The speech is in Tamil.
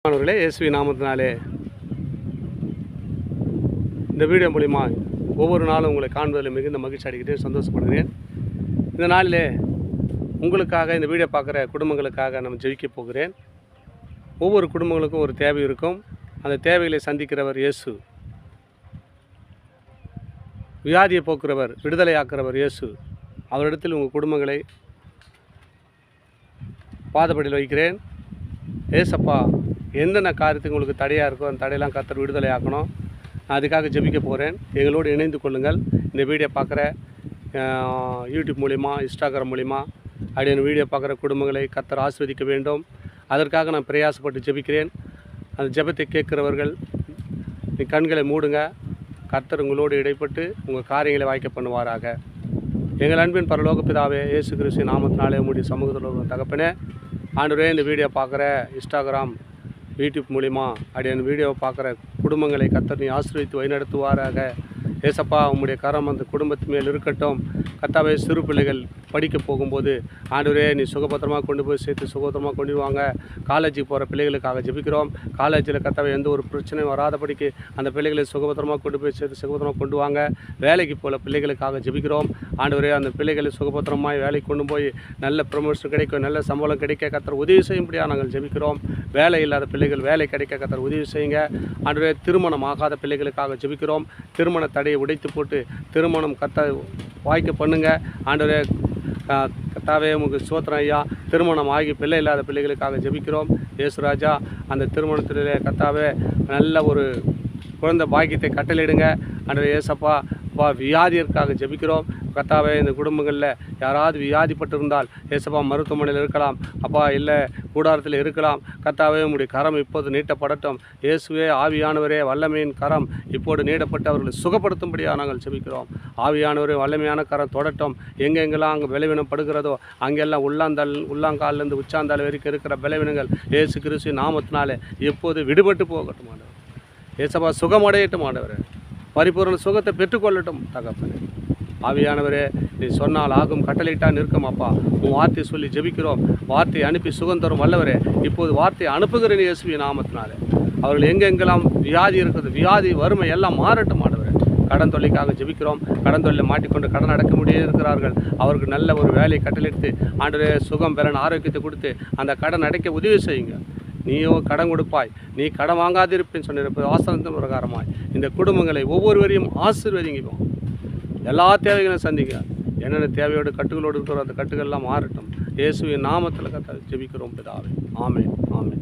மாணவர்களே, இயேசுவி நாமத்தினாலே இந்த வீடியோ மூலிமா ஒவ்வொரு நாளும் உங்களை காண்பதில் மிகுந்த மகிழ்ச்சி அடைகிறேன், சந்தோஷப்படுகிறேன். இந்த நாளிலே உங்களுக்காக இந்த வீடியோ பார்க்குற குடும்பங்களுக்காக நம்ம ஜெபிக்க போகிறேன். ஒவ்வொரு குடும்பங்களுக்கும் ஒரு தேவை இருக்கும். அந்த தேவைகளை சந்திக்கிறவர் இயேசு. வியாதியை போக்குறவர், விடுதலையாக்குறவர் இயேசு. அவரிடத்தில் உங்கள் குடும்பங்களை பாதப்படியில் வைக்கிறேன். ஏசப்பா, என்னென்ன காரியத்துக்கு உங்களுக்கு தடையாக இருக்கோ அந்த தடையெல்லாம் கர்த்தர் விடுதலை ஆக்கணும். நான் அதுக்காக ஜெபிக்க போகிறேன். எங்களோடு இணைந்து கொள்ளுங்கள். இந்த வீடியோ பார்க்குற யூடியூப் மூலிமா, இன்ஸ்டாகிராம் மூலிமா அப்படின்னு வீடியோ பார்க்குற குடும்பங்களை கர்த்தர் ஆசீர்வதிக்க வேண்டும். அதற்காக நான் பிரயாசப்பட்டு ஜெபிக்கிறேன். அந்த ஜெபத்தை கேட்குறவர்கள் நீ கண்களை மூடுங்க. கர்த்தர் உங்களோடு இடைப்பட்டு உங்கள் காரியங்களை வாய்க்க பண்ணுவாராக. எங்கள் அன்பின் பரலோக பிதாவே, இயேசு கிறிஸ்து நாமத்தினாலே உம்முடைய சமூகத்தில் தகப்பனே, ஆண்டவரே, இந்த வீடியோ பார்க்குற இன்ஸ்டாகிராம், யூடியூப் மூலிமா அப்படியே வீடியோவை பார்க்குற குடும்பங்களை கர்த்தர் நீ ஆசீர்வதித்து வழிநடத்துவாராக. ஏசப்பா, உம்முடைய கரம் அந்த குடும்பத்து மேல் இருக்கட்டும். கர்த்தாவே, சிறு பிள்ளைகள் படிக்க போகும்போது ஆண்டவரே நீ சுகபத்திரமாக கொண்டு போய் சேர்த்து சுகபத்திரமாக கொண்டு வாங்க. காலேஜுக்கு போகிற பிள்ளைகளுக்காக ஜெபிக்கிறோம். காலேஜில் கர்த்தாவே எந்த ஒரு பிரச்சனையும் வராதபடிக்கு அந்த பிள்ளைகளை சுகபத்திரமாக கொண்டு போய் சேர்த்து சுகபத்திரமாக கொண்டு வாங்க. வேலைக்கு போகிற பிள்ளைகளுக்காக ஜெபிக்கிறோம். ஆண்டவரே, அந்த பிள்ளைகளை சுகபத்திரமாக வேலைக்கு கொண்டு போய் நல்ல ப்ரமோஷன் கிடைக்கும், நல்ல சம்பளம் கிடைக்க கர்த்தர் உதவி செய்யும்படியாக நாங்கள் ஜெபிக்கிறோம். வேலை இல்லாத பிள்ளைகள் வேலை கிடைக்க கர்த்தர் உதவி செய்யுங்க. ஆண்டவரே, திருமணம் ஆகாத பிள்ளைகளுக்காக ஜெபிக்கிறோம். திருமண தடையை உடைத்து போட்டு திருமணம் கர்த்தர் வாய்க்க பண்ணுங்க. ஆண்டவரே, கர்த்தாவே உங்களுக்கு ஸ்தோத்திரம் ஐயா. திருமணம் ஆகி பிள்ளை இல்லாத பிள்ளைகளுக்காக ஜெபிக்கிறோம். இயேசுராஜா, அந்த திருமணத்திலே கர்த்தாவே நல்ல ஒரு குழந்தை பாக்கியத்தை கட்டளையிடுங்க. ஆண்டவரே ஏசப்பா, வியாதியற்காக ஜெபிக்கிறோம். கர்த்தாவே, இந்த குடும்பங்களில் யாராவது வியாதிப்பட்டிருந்தால் ஏசப்பா மருத்துவமனையில் இருக்கலாம், அப்பா இல்லை கூடாரத்தில் இருக்கலாம். கர்த்தாவே, உம்முடைய கரம் இப்போது நீட்டப்படட்டும். இயேசுவே, ஆவியானவரே, வல்லமையின் கரம் இப்போது நீட்டப்பட்டு அவர்களை சுகப்படுத்தும்படியாக நாங்கள் ஜெபிக்கிறோம். ஆவியானவரே, வல்லமையான கரம் தொடட்டும். எங்கெங்கெல்லாம் அங்கே பலவீனம் படுகிறதோ அங்கெல்லாம் உள்ளாங்காலிலிருந்து உச்சாந்தால் வரைக்கும் இருக்கிற பலவீனங்கள் இயேசு கிறிஸ்து நாமத்தினாலே எப்போது விடுபட்டு போகட்டும். ஆண்டவர் ஏசப்பா, சுகமடையட்டும். ஆண்டவரே, பரிபூர்ண சுகத்தை பெற்றுக்கொள்ளட்டும். தகப்பனே, ஆவியானவரே, நீ சொன்னால் ஆகும், கட்டளையிட்டால் நிற்கும். அப்பா, உன் வார்த்தையை சொல்லி ஜெபிக்கிறோம். வார்த்தையை அனுப்பி சுகம் தரும் வல்லவரே, இப்போது வார்த்தையை அனுப்புகிறேன் இயேசுவி நாமத்தினாலே. அவர்கள் எங்கெங்கெல்லாம் வியாதி இருக்கிறது, வியாதி வறுமை எல்லாம் மாறட்டும். ஆண்டவரே, கடன் தொல்லைக்காக ஜெபிக்கிறோம். கடன் தொல்லை மாட்டிக்கொண்டு கடன் அடைக்க முடிய இருக்கிறார்கள். அவருக்கு நல்ல ஒரு வேலையை கட்டளையிட்டு ஆண்டவரே சுகம் பெறன் ஆரோக்கியத்தை கொடுத்து அந்த கடன் அடைக்க உதவி செய்யுங்க. நீயோ கடன் கொடுப்பாய், நீ கடன் வாங்காதிருப்பேன்னு சொன்னிருப்பது வாசனத்தின் பிரகாரமாய் இந்த குடும்பங்களை ஒவ்வொருவரையும் ஆசீர்வதிங்க. எல்லா தேவைகளையும் சந்திங்க. என்னென்ன தேவையோடு கட்டுகளோடு இருக்கிற அந்த கட்டுகள்லாம் மாறட்டும். இயேசுவின் நாமத்தில் கர்த்தர் ஜெபிக்கிறோம் பிதாவே. ஆமென், ஆமென்.